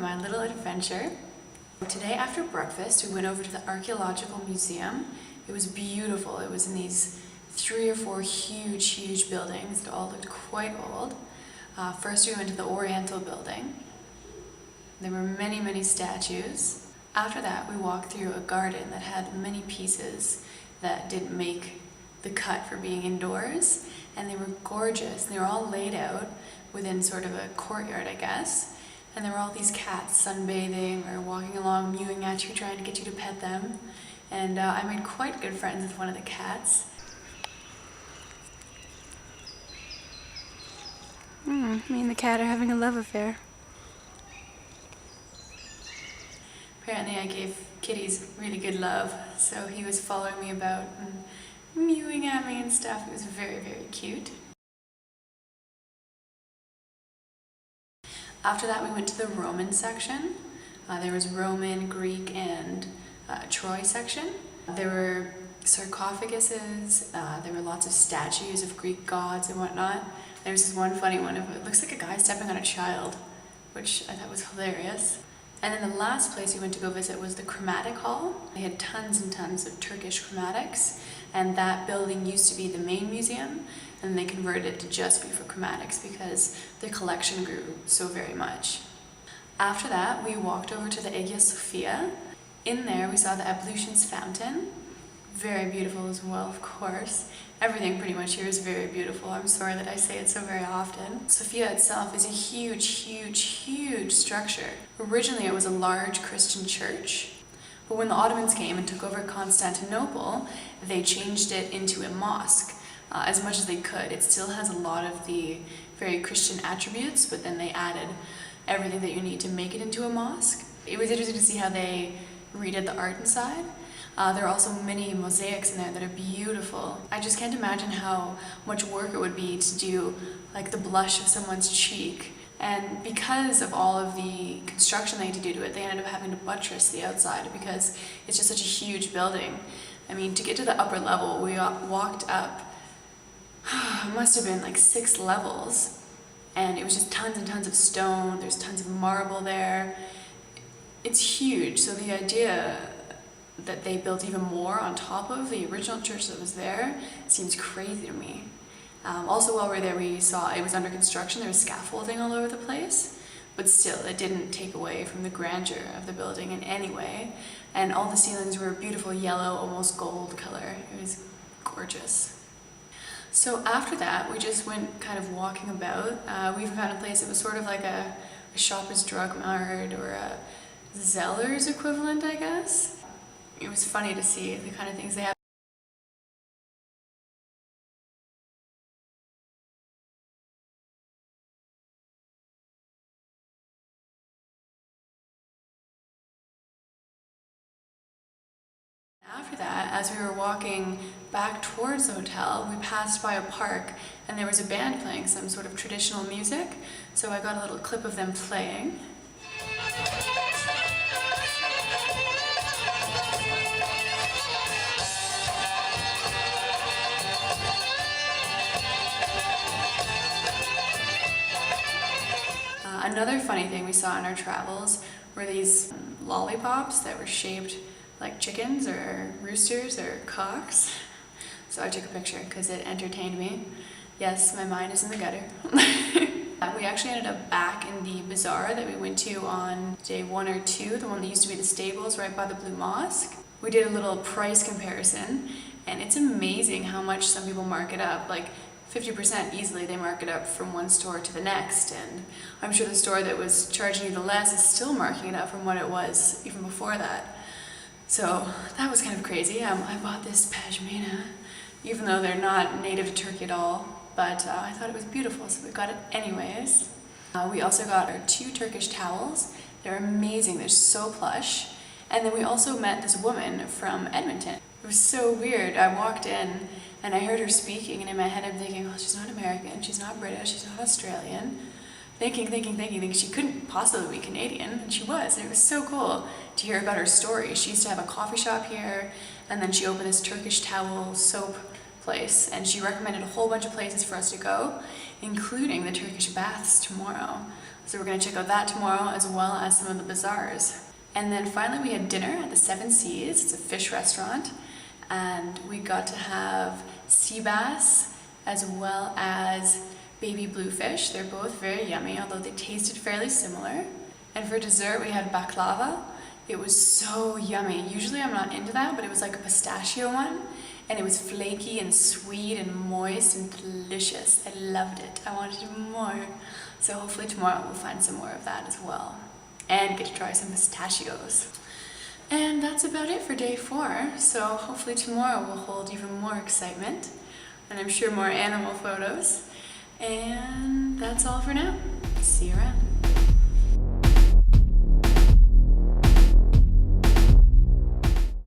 my little adventure. Today after breakfast we went over to the Archaeological Museum. It was beautiful. It was in these 3 or 4 huge buildings that all looked quite old. First we went to the Oriental building. There were many statues. After that we walked through a garden that had many pieces that didn't make the cut for being indoors, and they were gorgeous. They were all laid out within sort of a courtyard, I guess, and there were all these cats sunbathing or walking along mewing at you, trying to get you to pet them, and I made quite good friends with one of the cats. Me and the cat are having a love affair. Apparently I gave kitties really good love, so he was following me about and mewing at me and stuff. It was very cute. After that we went to the Roman section. There was Roman, Greek, and Troy section. There were sarcophaguses, there were lots of statues of Greek gods and whatnot. There was this one funny one of it looks like a guy stepping on a child, which I thought was hilarious. And then the last place we went to go visit was the Chromatic Hall. They had tons and tons of Turkish chromatics, and that building used to be the main museum, and they converted it to just be for chromatics because their collection grew so very much. After that, we walked over to the Hagia Sophia. In there, we saw the ablutions fountain. Very beautiful as well, of course. Everything pretty much here is very beautiful. I'm sorry that I say it so very often. Sophia itself is a huge structure. Originally it was a large Christian church, but when the Ottomans came and took over Constantinople, they changed it into a mosque as much as they could. It still has a lot of the very Christian attributes, but then they added everything that you need to make it into a mosque. It was interesting to see how they redid the art inside. There are also many mosaics in there that are beautiful. I just can't imagine how much work it would be to do like the blush of someone's cheek. And because of all of the construction they had to do to it, they ended up having to buttress the outside because it's just such a huge building. I mean, to get to the upper level, we walked up, it must have been like 6 levels, and it was just tons and tons of stone. There's tons of marble there. It's huge, so the idea that they built even more on top of the original church that was there seems crazy to me. Also, while we were there, we saw it was under construction. There was scaffolding all over the place, but still, it didn't take away from the grandeur of the building in any way. And all the ceilings were a beautiful yellow, almost gold color. It was gorgeous. So after that, we just went kind of walking about. We even found a place that was sort of like a Shoppers Drug Mart or a Zellers equivalent, I guess. It was funny to see the kind of things they have. After that, as we were walking back towards the hotel, we passed by a park and there was a band playing some sort of traditional music, so I got a little clip of them playing. Another funny thing we saw in our travels were these lollipops that were shaped like chickens or roosters or cocks. So I took a picture because it entertained me. Yes, my mind is in the gutter. We actually ended up back in the bazaar that we went to on day 1 or 2, the one that used to be the stables right by the Blue Mosque. We did a little price comparison, and it's amazing how much some people mark it up. Like 50% easily they mark it up from one store to the next, and I'm sure the store that was charging you the less is still marking it up from what it was even before that. So that was kind of crazy. I bought this pashmina, even though they're not native to Turkey at all, but I thought it was beautiful, so we got it anyways. We also got our 2 Turkish towels. They're amazing, they're so plush. And then we also met this woman from Edmonton. It was so weird. I walked in and I heard her speaking, and in my head I'm thinking, well, she's not American, she's not British, she's not Australian. Thinking she couldn't possibly be Canadian, and she was. And it was so cool to hear about her story. She used to have a coffee shop here, and then she opened this Turkish towel soap place, and she recommended a whole bunch of places for us to go, including the Turkish baths tomorrow. So we're going to check out that tomorrow, as well as some of the bazaars. And then finally we had dinner at the Seven Seas. It's a fish restaurant, and we got to have sea bass as well as baby bluefish. They're both very yummy, although they tasted fairly similar. And for dessert we had baklava. It was so yummy. Usually I'm not into that, but it was like a pistachio one, and it was flaky and sweet and moist and delicious. I loved it. I wanted more. So hopefully tomorrow we'll find some more of that as well, and get to try some pistachios. And that's about it for day 4. So hopefully tomorrow will hold even more excitement, and I'm sure more animal photos. And that's all for now. See you around.